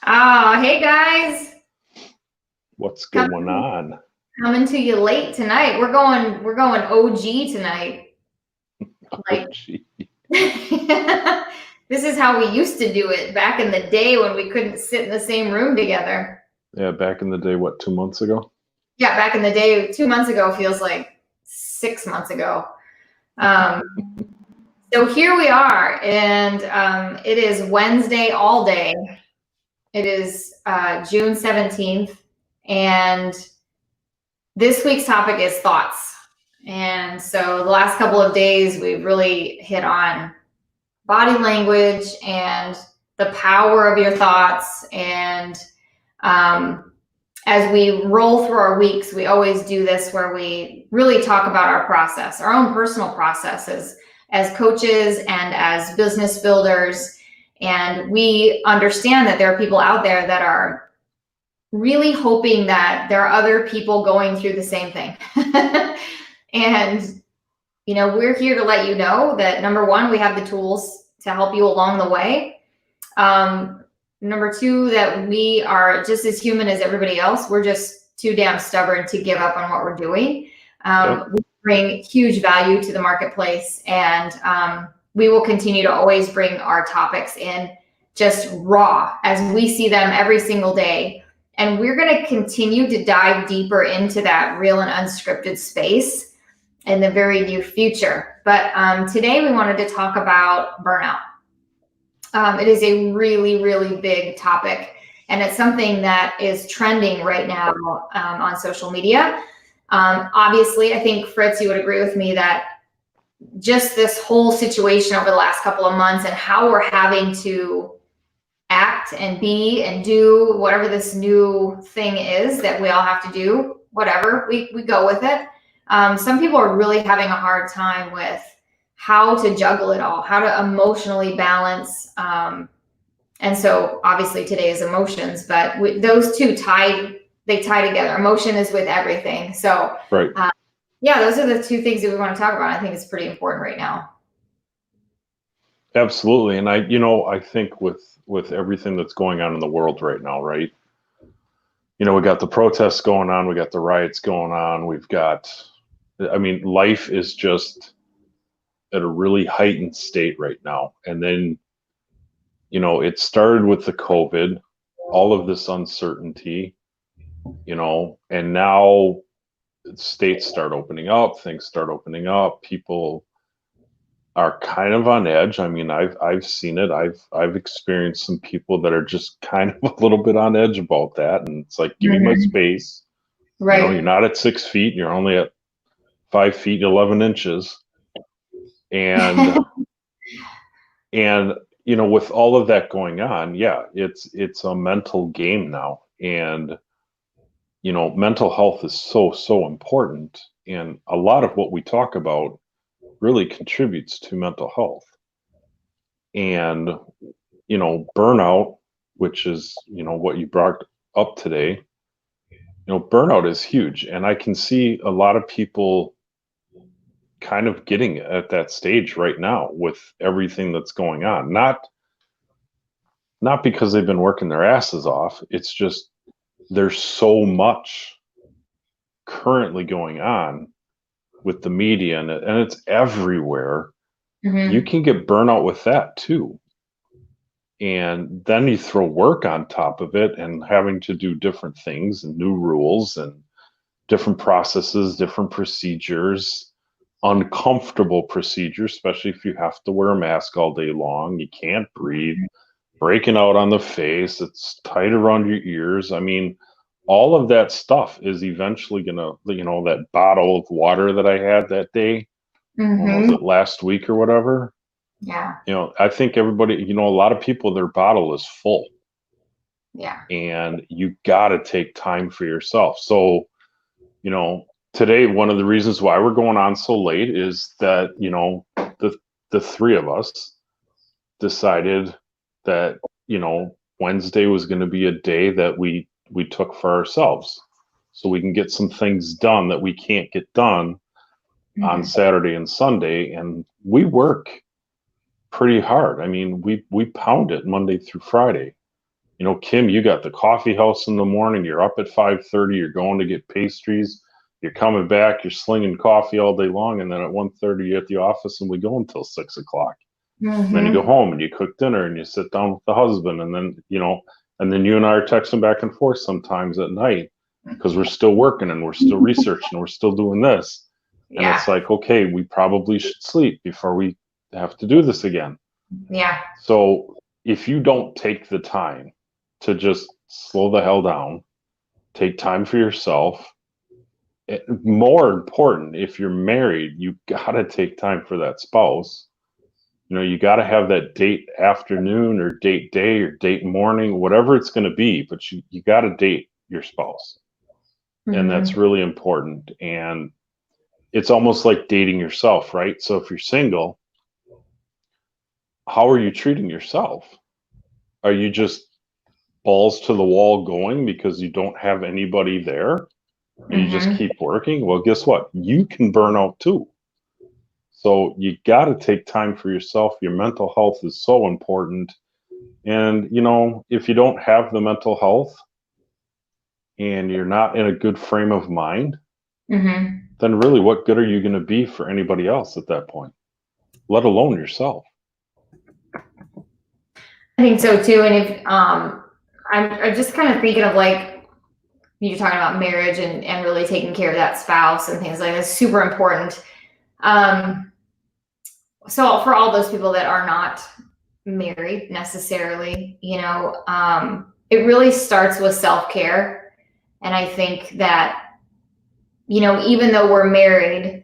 Oh, hey guys. What's going Coming on? coming to you late tonight. We're going OG tonight. Oh, Like gee. this is how we used to do it back in the day when we couldn't sit in the same room together. Yeah, back in the day, what, 2 months ago? Yeah, back in the day, 2 months ago feels like 6 months ago. Um, so here we are, and it is Wednesday all day. It is June 17th, and this week's topic is thoughts. And so the last couple of days, we've really hit on body language and the power of your thoughts. And as we roll through our weeks, we always do this where we really talk about our process, our own personal processes as coaches and as business builders. And we understand that there are people out there that are really hoping that there are other people going through the same thing. And, we're here to let you know that number one, we have the tools to help you along the way. Number two, that we are just as human as everybody else. We're just too damn stubborn to give up on what we're doing. Yep. We bring huge value to the marketplace, and we will continue to always bring our topics in just raw as we see them every single day. And we're going to continue to dive deeper into that real and unscripted space in the very near future. But today we wanted to talk about burnout. It is a really, really big topic, and it's something that is trending right now on social media. Obviously, I think, Fritz, you would agree with me that just this whole situation over the last couple of months and how we're having to act and be and do whatever this new thing is that we all have to do, whatever, we go with it. Some people are really having a hard time with how to juggle it all, how to emotionally balance. And so obviously today is emotions, but those two tie together. Emotion is with everything. So Right. yeah, those are the two things that we want to talk about. I think it's pretty important right now. Absolutely. And I think with everything that's going on in the world right now, right? We got the protests going on, we got the riots going on, life is just at a really heightened state right now. And then, it started with the COVID, all of this uncertainty, and now states start opening up, things start opening up, people are kind of on edge. I've seen it. I've experienced some people that are just kind of a little bit on edge about that, and it's like, give me my space. Right. You're not at 6 feet. You're only at 5 feet 11 inches, and and with all of that going on, yeah, it's a mental game now, and mental health is so important, and a lot of what we talk about really contributes to mental health. And burnout, which is what you brought up today, burnout is huge, and I can see a lot of people kind of getting at that stage right now with everything that's going on. Not because they've been working their asses off, it's just there's so much currently going on with the media, and it's everywhere. You can get burnout with that too. And then you throw work on top of it and having to do different things and new rules and different processes, different procedures, uncomfortable procedures, especially if you have to wear a mask all day long. You can't breathe, breaking out on the face, it's tight around your ears. All of that stuff is eventually gonna, that bottle of water that I had that day, when was it, last week or whatever? Yeah. I think everybody, a lot of people, their bottle is full. Yeah. And you got to take time for yourself. So, today, one of the reasons why we're going on so late is that, the three of us decided that, Wednesday was going to be a day that we took for ourselves, so we can get some things done that we can't get done on Saturday and Sunday. And we work pretty hard. I mean, we pound it Monday through Friday. You know, Kim, you got the coffee house in the morning. You're up at 5:30. You're going to get pastries. You're coming back. You're slinging coffee all day long, and then at 1:30 you're at the office, and we go until 6 o'clock. And then you go home and you cook dinner and you sit down with the husband, and then and then you and I are texting back and forth sometimes at night because we're still working and we're still researching and we're still doing this. And Yeah. it's like, okay, we probably should sleep before we have to do this again. Yeah. So if you don't take the time to just slow the hell down, take time for yourself. More important, if you're married, you got to take time for that spouse. You know, you got to have that date afternoon or date day or date morning, whatever it's going to be, but you got to date your spouse. And that's really important. And it's almost like dating yourself, right? So if you're single, how are you treating yourself? Are you just balls to the wall going because you don't have anybody there and you just keep working? Well, guess what? You can burn out too. So you got to take time for yourself. Your mental health is so important. And, you know, if you don't have the mental health and you're not in a good frame of mind, then really what good are you going to be for anybody else at that point, let alone yourself? I think so too. And if I'm just kind of thinking of like you're talking about marriage and really taking care of that spouse and things like that. It's super important. So for all those people that are not married necessarily, you know, it really starts with self-care. And I think that, you know, even though we're married,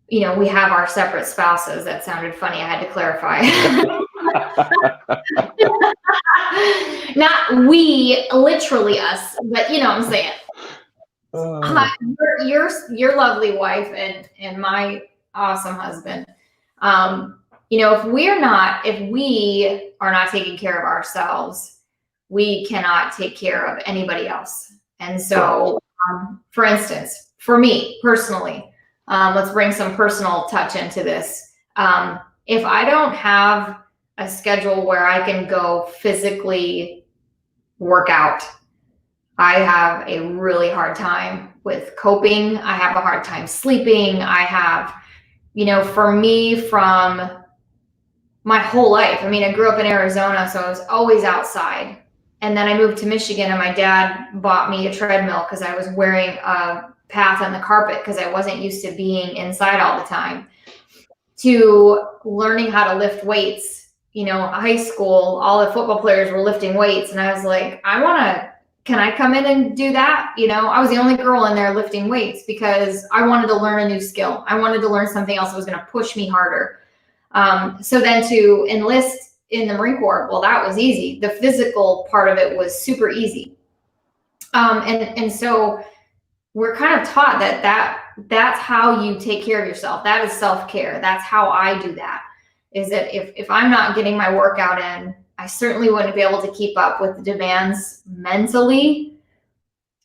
you know, we have our separate spouses. That sounded funny. I had to clarify. Not we, literally us, but you know what I'm saying. Your lovely wife and my awesome husband. You know, if we are not taking care of ourselves, we cannot take care of anybody else. And so, for instance, for me personally, let's bring some personal touch into this. If I don't have a schedule where I can go physically work out, I have a really hard time with coping. I have a hard time sleeping. I have, you know, for me, from my whole life, I mean, I grew up in Arizona, so I was always outside. And then I moved to Michigan and my dad bought me a treadmill because I was wearing a path on the carpet because I wasn't used to being inside all the time, to learning how to lift weights. You know, high school, all the football players were lifting weights. And I was like, can I come in and do that? You know, I was the only girl in there lifting weights because I wanted to learn a new skill. I wanted to learn something else that was going to push me harder. So then to enlist in the Marine Corps, well, that was easy. The physical part of it was super easy. And so we're kind of taught that's how you take care of yourself. That is self-care. That's how I do that, is that if I'm not getting my workout in, I certainly wouldn't be able to keep up with the demands mentally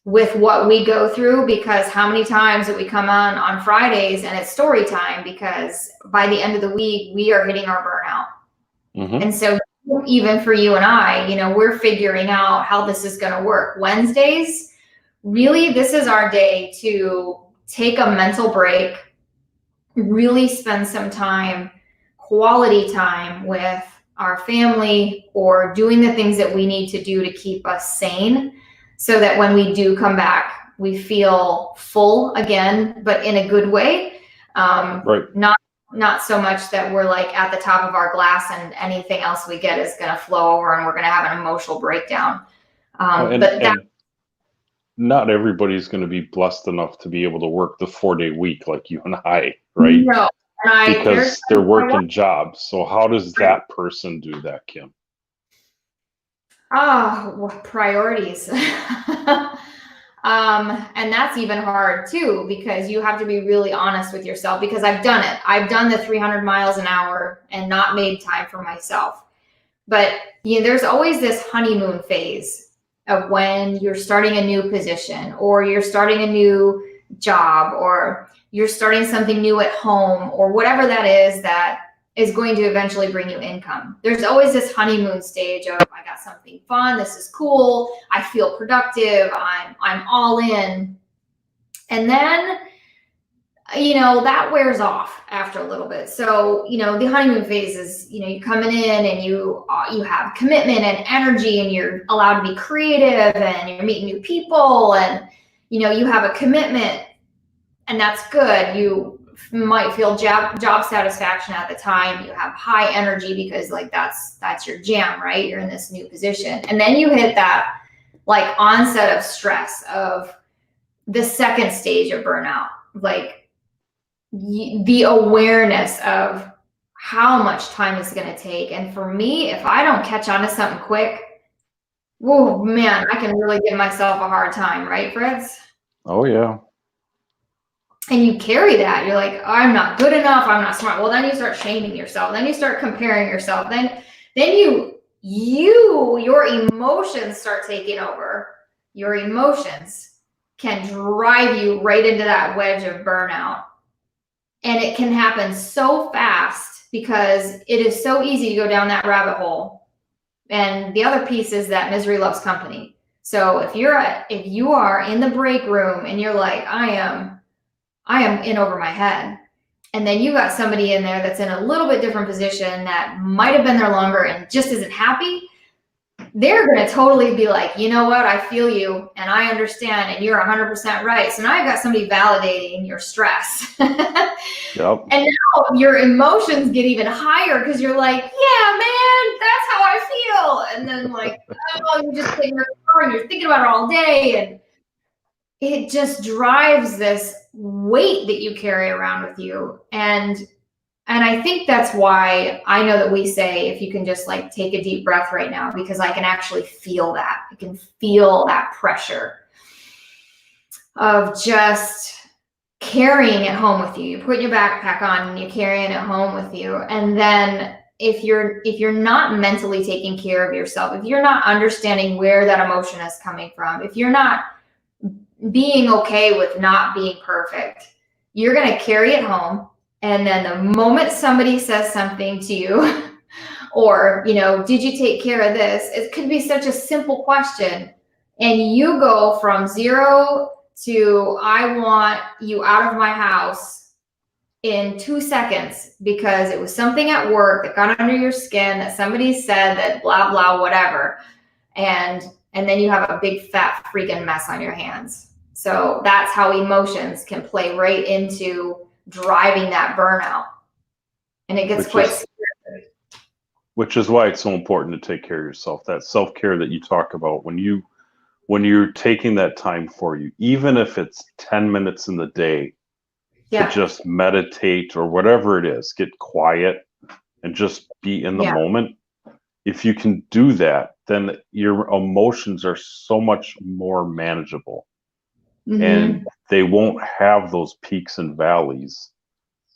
with what we go through, because how many times that we come on Fridays and it's story time, because by the end of the week, we are hitting our burnout. And so even for you and I, you know, we're figuring out how this is going to work. Wednesdays, really, this is our day to take a mental break, really spend some time, quality time with our family, or doing the things that we need to do to keep us sane, so that when we do come back, we feel full again, but in a good way. Right. Not so much that we're like at the top of our glass and anything else we get is going to flow over and we're going to have an emotional breakdown. And not everybody's going to be blessed enough to be able to work the 4-day week like you and I, right? No. Because they're working jobs. So how does that person do that, Kim? Well, priorities. And that's even hard too, because you have to be really honest with yourself, because I've done it. I've done the 300 miles an hour and not made time for myself. But you know, there's always this honeymoon phase of when you're starting a new position, or you're starting a new job, or you're starting something new at home, or whatever that is, that is going to eventually bring you income. There's always this honeymoon stage of, I got something fun, this is cool, I feel productive, I'm all in. And then, that wears off after a little bit. So, the honeymoon phase is, you're coming in and you have commitment and energy, and you're allowed to be creative, and you're meeting new people, and, you have a commitment, and that's good. You might feel job satisfaction at the time. You have high energy because that's your jam, right? You're in this new position. And then you hit that onset of stress of the second stage of burnout, the awareness of how much time it's going to take. And for me, if I don't catch on to something quick, whoa, man, I can really give myself a hard time, right, Fritz? Oh, yeah. And you carry that. You're like, oh, I'm not good enough. I'm not smart. Well, then you start shaming yourself. Then you start comparing yourself. Then your emotions start taking over. Your emotions can drive you right into that wedge of burnout. And it can happen so fast because it is so easy to go down that rabbit hole. And the other piece is that misery loves company. So if you are in the break room and you're like, I am in over my head, and then you got somebody in there that's in a little bit different position that might have been there longer and just isn't happy, they're going to totally be like, you know what, I feel you and I understand and you're 100% right. So now I've got somebody validating your stress. Yep. And now your emotions get even higher because you're like, yeah, man, that's how I feel. And then you just sit in your car and you're thinking about it all day, and it just drives this weight that you carry around with you. And I think that's why I know that we say, if you can just take a deep breath right now, because I can actually feel that. I can feel that pressure of just carrying it home with you. You're putting your backpack on and you're carrying it home with you. And then if you're not mentally taking care of yourself, if you're not understanding where that emotion is coming from, if you're not being okay with not being perfect, you're going to carry it home. And then the moment somebody says something to you, or, did you take care of this? It could be such a simple question. And you go from 0 to, I want you out of my house in 2 seconds because it was something at work that got under your skin, that somebody said that blah, blah, whatever. And then you have a big fat freaking mess on your hands. So that's how emotions can play right into driving that burnout. And it gets quite scary. Which is why it's so important to take care of yourself. That self-care that you talk about, when you're taking that time for you, even if it's 10 minutes in the day, to just meditate or whatever it is, get quiet and just be in the moment. If you can do that, then your emotions are so much more manageable. Mm-hmm. And they won't have those peaks and valleys.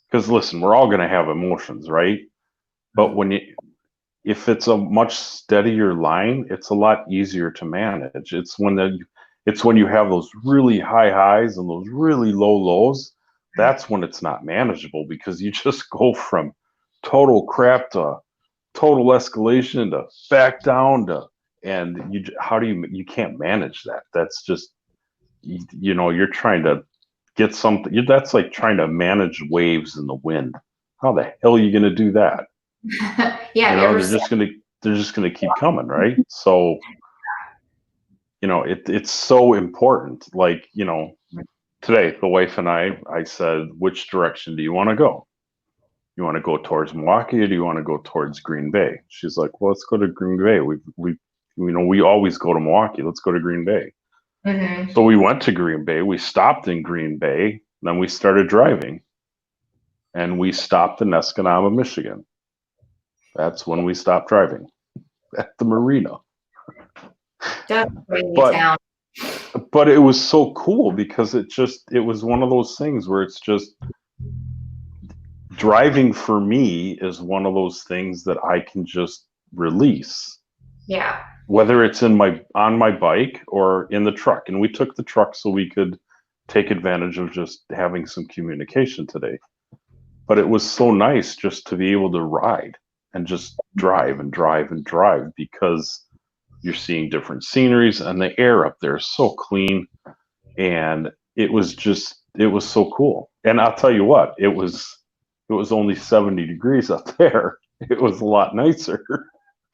Because listen, we're all going to have emotions, right? But if it's a much steadier line, it's a lot easier to manage. It's when you have those really high highs and those really low lows. That's when it's not manageable, because you just go from total crap to total escalation to back down to, and you can't manage that. That's just, you're trying to get something. That's like trying to manage waves in the wind. How the hell are you going to do that? They're just gonna keep coming, right? So, it's so important. Today, the wife and I said, which direction do you want to go? You want to go towards Milwaukee, or do you want to go towards Green Bay? She's like, well, let's go to Green Bay. We always go to Milwaukee. Let's go to Green Bay. Mm-hmm. So we went to Green Bay. We stopped in Green Bay. Then we started driving, and we stopped in Escanaba, Michigan. That's when we stopped driving, at the marina. That's crazy town. But it was so cool because it was one of those things where it's just, driving for me is one of those things that I can just release. Yeah. Whether it's on my bike or in the truck. And we took the truck so we could take advantage of just having some communication today. but it was so nice just to be able to ride and just drive and drive and drive, because you're seeing different sceneries and the air up there is so clean. And it was so cool. And I'll tell you what, it was only 70 degrees up there. It was a lot nicer.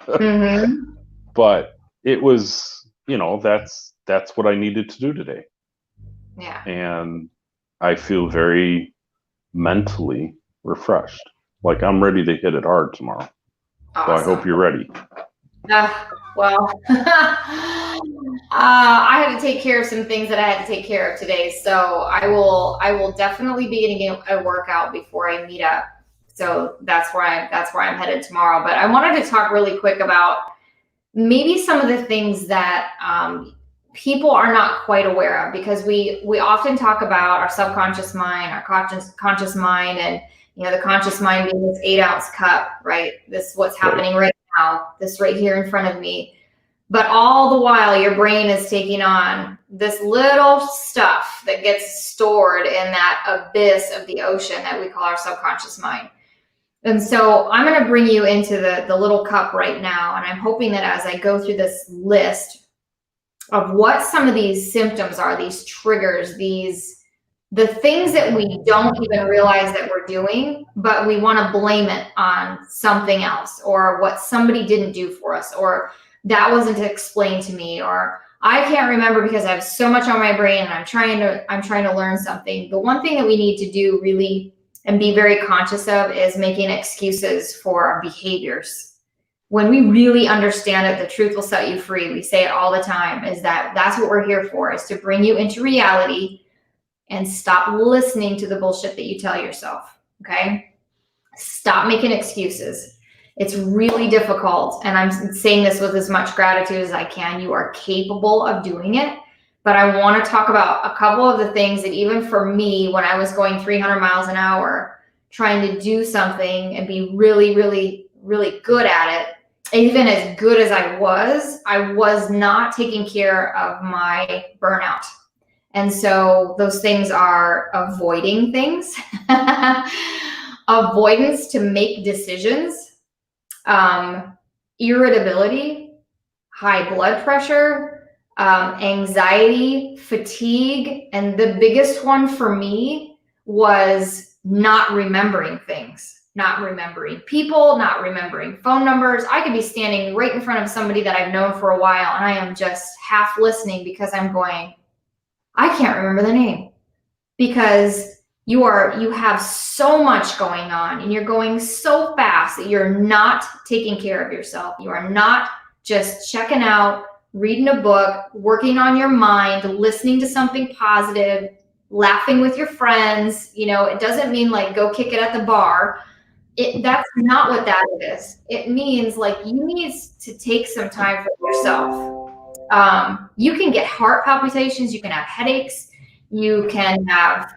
Mm-hmm. But it was, that's what I needed to do today. Yeah. And I feel very mentally refreshed. Like I'm ready to hit it hard tomorrow. So I hope Awesome. you're ready. Well, I had to take care of some things that I had to take care of today, so I will definitely be getting a workout before I meet up. So that's where I'm headed tomorrow. But I wanted to talk really quick about maybe some of the things that people are not quite aware of, because we often talk about our subconscious mind, our conscious mind, and the conscious mind being this 8-ounce cup, right? This what's happening right now, this right here in front of me. But all the while, your brain is taking on this little stuff that gets stored in that abyss of the ocean that we call our subconscious mind. And so I'm going to bring you into the little cup right now. And I'm hoping that as I go through this list of what some of these symptoms are, these triggers, the things that we don't even realize that we're doing, but we want to blame it on something else, or what somebody didn't do for us, or that wasn't explained to me, or I can't remember because I have so much on my brain and I'm trying to learn something. The one thing that we need to do really and be very conscious of is making excuses for our behaviors. When we really understand it, the truth will set you free. We say it all the time, is that's what we're here for, is to bring you into reality and stop listening to the bullshit that you tell yourself. Okay? Stop making excuses. It's really difficult, and I'm saying this with as much gratitude as I can. You are capable of doing it, but I want to talk about a couple of the things that even for me, when I was going 300 miles an hour, trying to do something and be really, really, really good at it, even as good as I was not taking care of my burnout. And so those things are avoiding things, avoidance to make decisions, irritability, high blood pressure, anxiety, fatigue, and the biggest one for me was not remembering things. Not remembering people, not remembering phone numbers. I could be standing right in front of somebody that I've known for a while, and I am just half listening because I'm going, I can't remember the name, because you have so much going on and you're going so fast that you're not taking care of yourself. You are not just checking out, reading a book, working on your mind, listening to something positive, laughing with your friends. It doesn't mean like go kick it at the bar. That's not what that is. It means like you need to take some time for yourself. You can get heart palpitations, you can have headaches, you can have,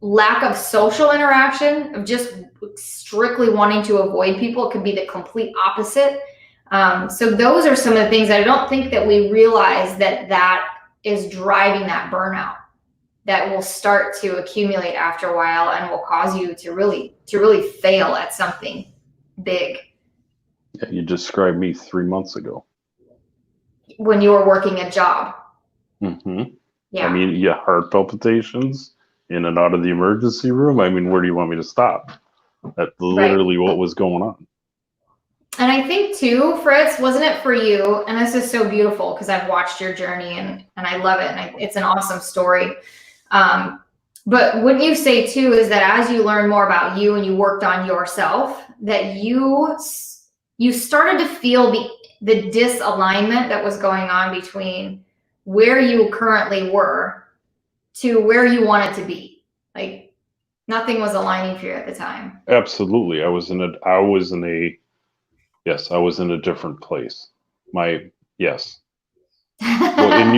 lack of social interaction, of just strictly wanting to avoid people. It could be the complete opposite. So those are some of the things that I don't think that we realize that is driving that burnout, that will start to accumulate after a while and will cause you to really fail at something big. Yeah, you described me 3 months ago. When you were working a job. Mm-hmm. Yeah. I mean, yeah, heart palpitations in and out of the emergency room. I mean, where do you want me to stop? That's literally what was going on. And I think too, Fritz, wasn't it for you? And this is so beautiful because I've watched your journey and I love it. And it's an awesome story. But wouldn't you say too, is that as you learn more about you and you worked on yourself, that you started to feel the disalignment that was going on between where you currently were to where you wanted to be? Like nothing was aligning for you at the time. Absolutely. I was in a different place. Yes. Well, and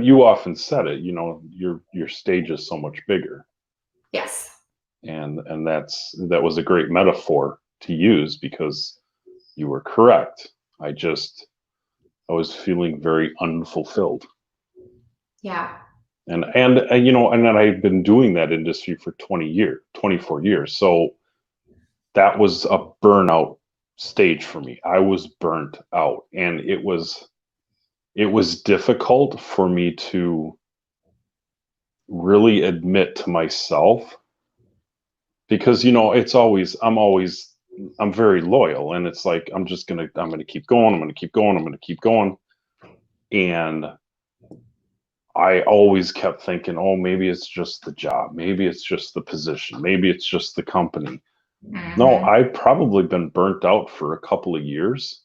you often said it, your stage is so much bigger. Yes. And that was a great metaphor to use, because you were correct. I was feeling very unfulfilled. Yeah. And you know, and then I've been doing that industry for 24 years. So that was a burnout stage for me. I was burnt out, and it was difficult for me to really admit to myself, because you know, I'm very loyal, and it's like I'm gonna keep going, I'm gonna keep going, I'm gonna keep going. And I always kept thinking, oh, maybe it's just the job, maybe it's just the position, maybe it's just the company. No, Mm-hmm. I've probably been burnt out for a couple of years,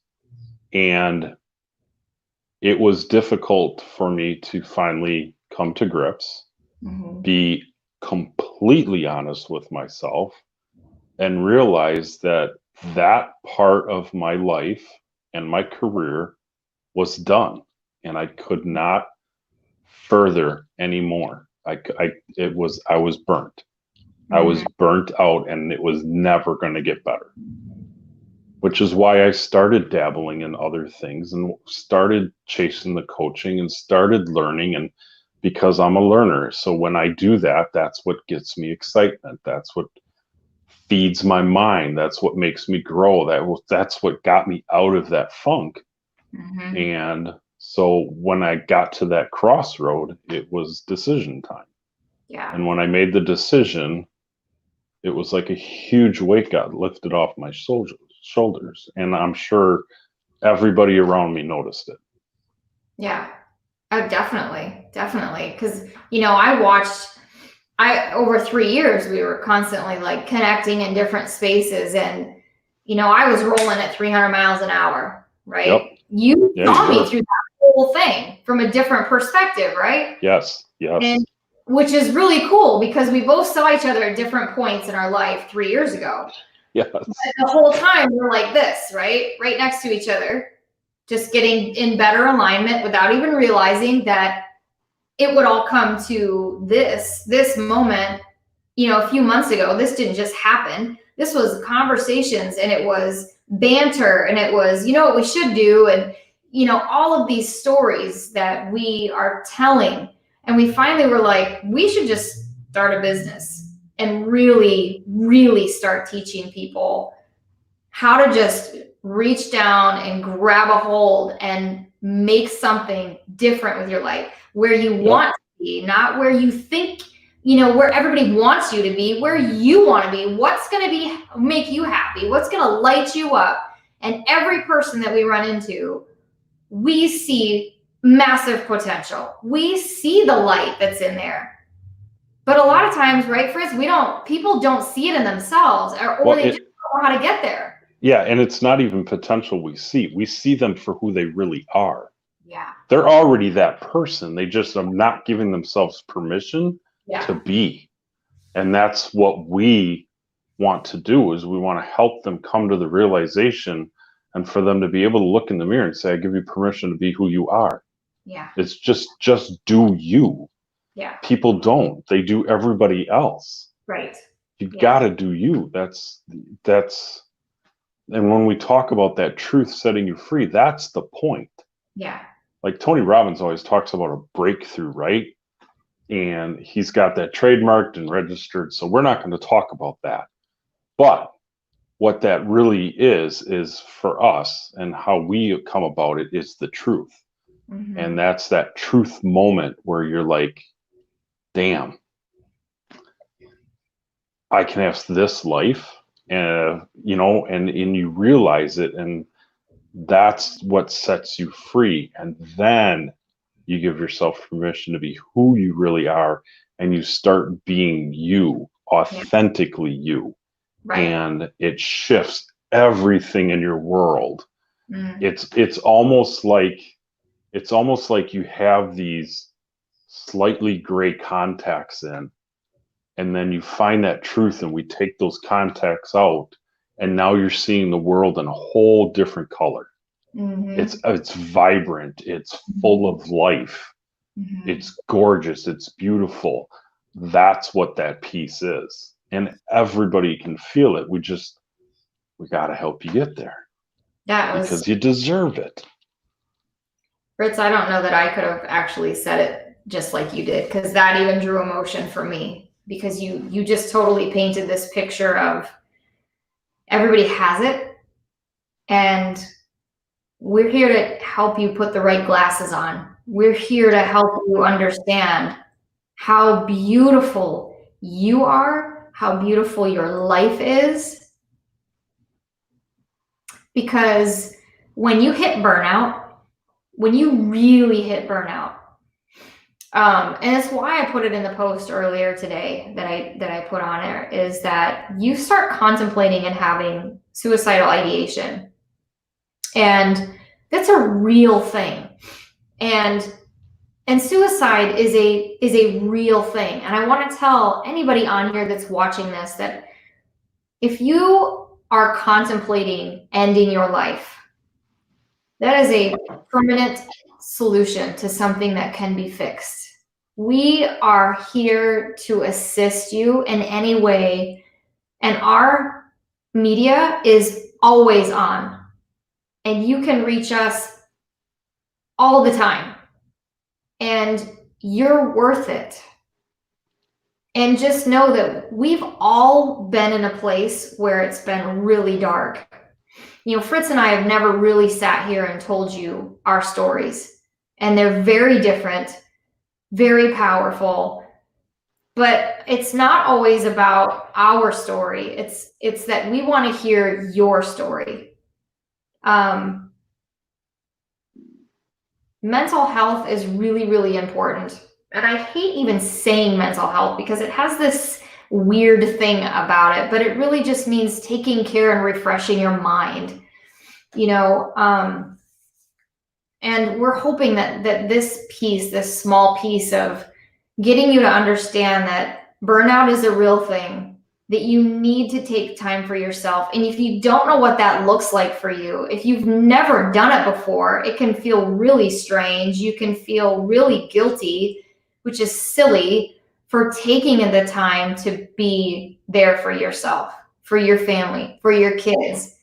and it was difficult for me to finally come to grips, Mm-hmm. be completely honest with myself, and realize that that part of my life and my career was done, and I could not further anymore. I was burnt. I Mm-hmm. was burnt out, and it was never going to get better, which is why I started dabbling in other things and started chasing the coaching and started learning. And because I'm a learner, so when I do that, that's what gets me excitement. That's what feeds my mind. That's what makes me grow. That's what got me out of that funk. Mm-hmm. And so when I got to that crossroad, it was decision time. Yeah. And when I made the decision, it was like a huge weight got lifted off my shoulders. And I'm sure everybody around me noticed it. Yeah. Oh, definitely. Definitely. Because, I over 3 years, we were constantly like connecting in different spaces. And, I was rolling at 300 miles an hour, Yep. right? You Yeah, you saw me were. through that whole thing from a different perspective, right? Yes. Yes. And which is really cool because we both saw each other at different points in our life 3 years ago. Yes. The whole time we're like this, right? Right next to each other, just getting in better alignment without even realizing that it would all come to this moment, a few months ago. This didn't just happen. This was conversations, and it was banter, and it was, what we should do, and all of these stories that we are telling. And we finally were like, we should just start a business and really, really start teaching people how to just reach down and grab a hold and make something different with your life, where you want to be, not where you think, where everybody wants you to be, where you want to be, what's going to be make you happy, what's going to light you up. And every person that we run into, we see massive potential. We see the light that's in there. But a lot of times, right, Fritz, people don't see it in themselves, or Well, they just don't know how to get there. yeah, and it's not even potential we see. We see them for who they really are. Yeah. They're already that person. They just are not giving themselves permission to Yeah. be. And that's what we want to do, is we want to help them come to the realization, and for them to be able to look in the mirror and say, I give you permission to be who you are. Yeah. It's just do you. Yeah. People don't. They do everybody else. Right. You Yeah. got to do you. And when we talk about that truth setting you free, that's the point. Yeah. Like Tony Robbins always talks about a breakthrough, right? And he's got that trademarked and registered. So we're not going to talk about that. But what that really is for us, and how we come about it, is the truth. Mm-hmm. And that's that truth moment where you're like, damn, I can have this life, and you realize it, and that's what sets you free. And then you give yourself permission to be who you really are, and you start being you, authentically you. Right. And it shifts everything in your world. Mm. It's almost like you have these slightly gray contacts in, and then you find that truth, and we take those contacts out, and now you're seeing the world in a whole different color. Mm-hmm. It's vibrant, it's full of life, Mm-hmm. it's gorgeous, it's beautiful. That's what that piece is, and everybody can feel it. We got to help you get there, because you deserve it. Fritz, I don't know that I could have actually said it just like you did, because that even drew emotion for me, because you just totally painted this picture of everybody has it, and we're here to help you put the right glasses on. We're here to help you understand how beautiful you are, how beautiful your life is. Because when you hit burnout, when you really hit burnout, and it's why I put it in the post earlier today that I put on there, is that you start contemplating and having suicidal ideation. And that's a real thing. And suicide is a real thing. And I want to tell anybody on here that's watching this that if you are contemplating ending your life, that is a permanent solution to something that can be fixed. We are here to assist you in any way, and our media is always on, and you can reach us all the time, and you're worth it. And just know that we've all been in a place where it's been really dark. You know, Fritz and I have never really sat here and told you our stories, and they're very different, very powerful, but it's not always about our story. It's that we want to hear your story. Mental health is really, really important. And I hate even saying mental health because it has this weird thing about it, but it really just means taking care and refreshing your mind, you know. And we're hoping that this piece, this small piece of getting you to understand that burnout is a real thing, that you need to take time for yourself. And if you don't know what that looks like for you, if you've never done it before, it can feel really strange. You can feel really guilty, which is silly, for taking the time to be there for yourself, for your family, for your kids.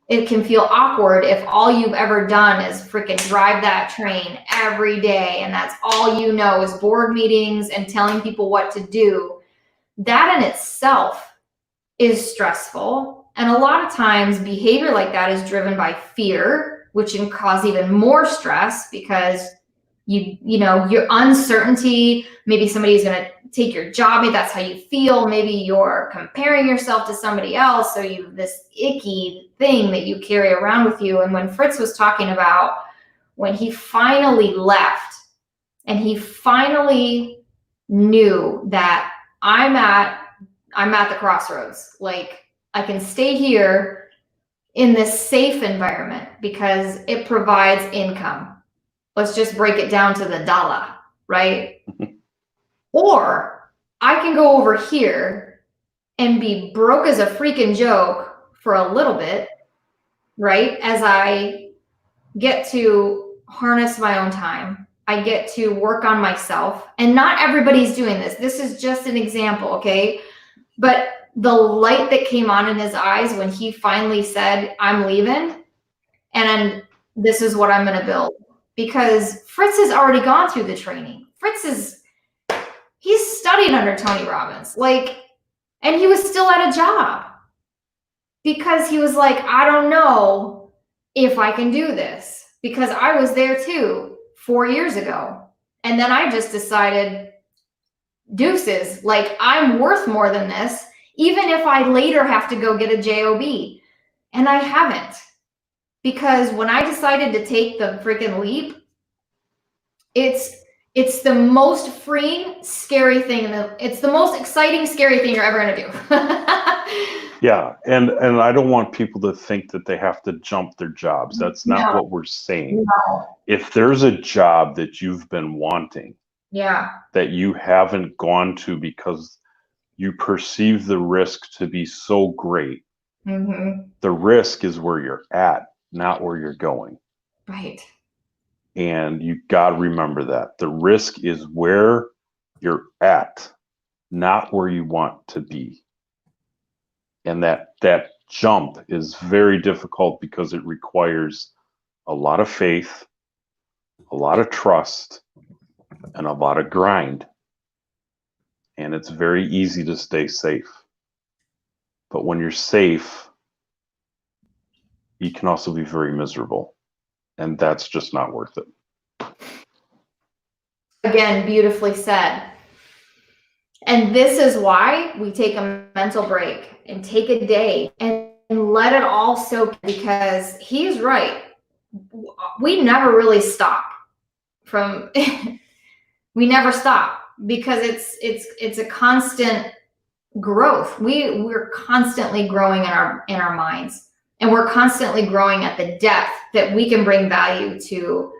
It can feel awkward if all you've ever done is freaking drive that train every day, and that's all you know is board meetings and telling people what to do. That in itself is stressful. And a lot of times behavior like that is driven by fear, which can cause even more stress because you know, your uncertainty, maybe somebody's going to take your job, maybe that's how you feel, maybe you're comparing yourself to somebody else, so you have this icky thing that you carry around with you. And when Fritz was talking about when he finally left and he finally knew that I'm at the crossroads, like I can stay here in this safe environment because it provides income. Let's just break it down to the dollar, right? Or I can go over here and be broke as a freaking joke for a little bit, right? As I get to harness my own time. I get to work on myself. And not everybody's doing this. This is just an example, okay? But the light that came on in his eyes when he finally said, I'm leaving, and this is what I'm going to build. Because Fritz has already gone through the training. He's studied under Tony Robbins, and he was still at a job because he was like, I don't know if I can do this, because I was there too 4 years ago. And then I just decided, deuces, like I'm worth more than this, even if I later have to go get a job. And I haven't. Because when I decided to take the freaking leap, it's the most freeing, scary thing, it's the most exciting, scary thing you're ever going to do. Yeah, and I don't want people to think that they have to jump their jobs. That's not what we're saying. No. If there's a job that you've been wanting, that you haven't gone to because you perceive the risk to be so great, the risk is where you're at, not where you're going. Right. And you got to remember that. The risk is where you're at, not where you want to be. And that jump is very difficult because it requires a lot of faith, a lot of trust, and a lot of grind. And it's very easy to stay safe. But when you're safe, you can also be very miserable. And that's just not worth it. Again, beautifully said. And this is why we take a mental break and take a day and let it all soak, because he's right. We never really stop from we never stop, because it's a constant growth. We're constantly growing in our minds, and we're constantly growing at the depth that we can bring value to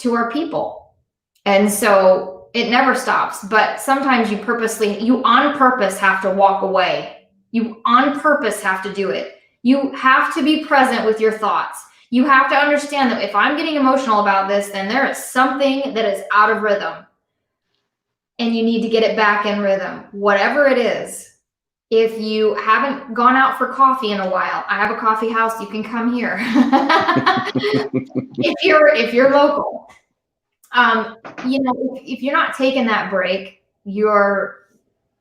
our people. And so it never stops, but sometimes you on purpose have to walk away. You on purpose have to do it. You have to be present with your thoughts. You have to understand that if I'm getting emotional about this, then there is something that is out of rhythm, and you need to get it back in rhythm, whatever it is. If you haven't gone out for coffee in a while, I have a coffee house. You can come here. if you're local. If you're not taking that break, you're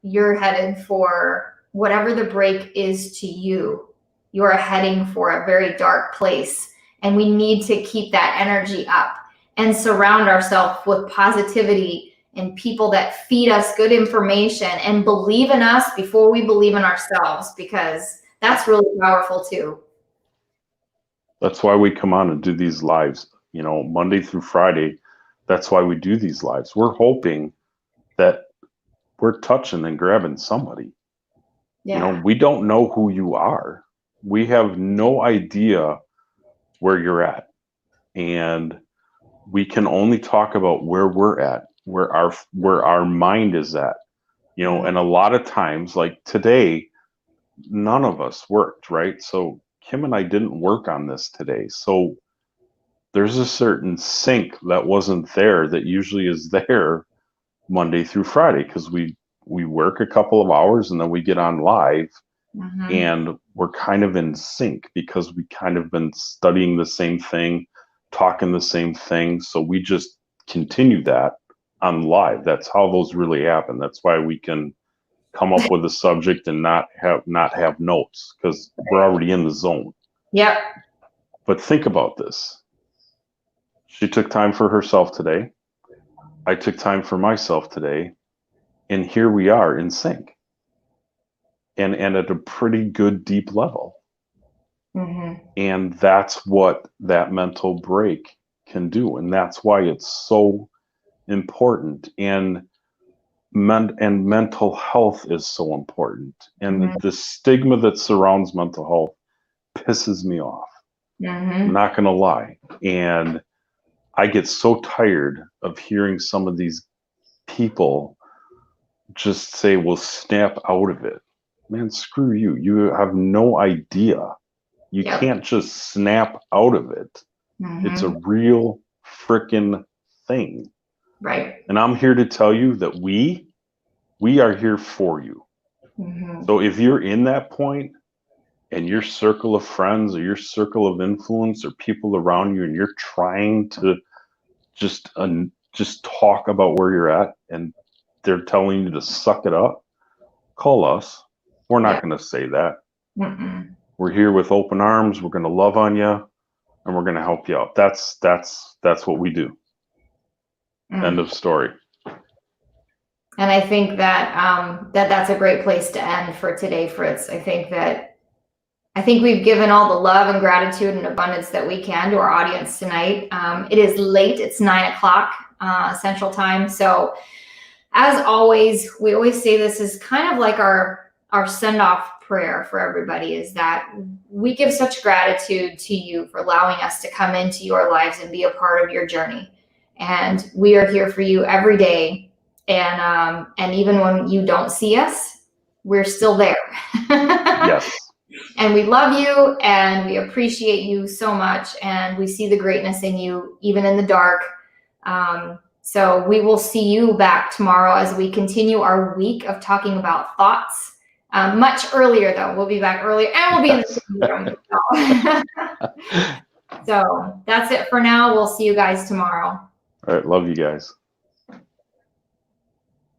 headed for whatever the break is to you. You're heading for a very dark place, and we need to keep that energy up and surround ourselves with positivity and people that feed us good information and believe in us before we believe in ourselves, because that's really powerful too. That's why we come on and do these lives, Monday through Friday. That's why we do these lives. We're hoping that we're touching and grabbing somebody. Yeah. We don't know who you are. We have no idea where you're at. And we can only talk about where we're at, where our mind is at. And a lot of times, like today, none of us worked, right? So Kim and I didn't work on this today. So there's a certain sync that wasn't there that usually is there Monday through Friday, because we work a couple of hours and then we get on live, and we're kind of in sync because we kind of been studying the same thing, talking the same thing. So we just continue that on live. That's how those really happen. That's why we can come up with a subject and not have notes, because we're already in the zone. Yep. But think about this. She took time for herself today. I took time for myself today. And here we are in sync. And at a pretty good deep level. And that's what that mental break can do. And that's why it's so important. And mental health is so important. And the stigma that surrounds mental health pisses me off. I'm not going to lie. And I get so tired of hearing some of these people just say, well, snap out of it. Man, screw you. You have no idea. You can't just snap out of it. It's a real frickin' thing. Right. And I'm here to tell you that we are here for you. So if you're in that point, and your circle of friends or your circle of influence or people around you, and you're trying to just talk about where you're at, and they're telling you to suck it up, call us. We're not going to say that. We're here with open arms. We're going to love on you, and we're going to help you out. That's what we do. End of story. And I think that that's a great place to end for today, Fritz. I think we've given all the love and gratitude and abundance that we can to our audience tonight. It is late. It's 9:00 Central Time. So as always, we always say this is kind of like our send-off prayer for everybody, is that we give such gratitude to you for allowing us to come into your lives and be a part of your journey. And we are here for you every day. And even when you don't see us, we're still there. Yes. And we love you, and we appreciate you so much, and we see the greatness in you, even in the dark. So we will see you back tomorrow as we continue our week of talking about thoughts. Much earlier, though. We'll be back earlier, and we'll be in the room. So that's it for now. We'll see you guys tomorrow. All right. Love you guys.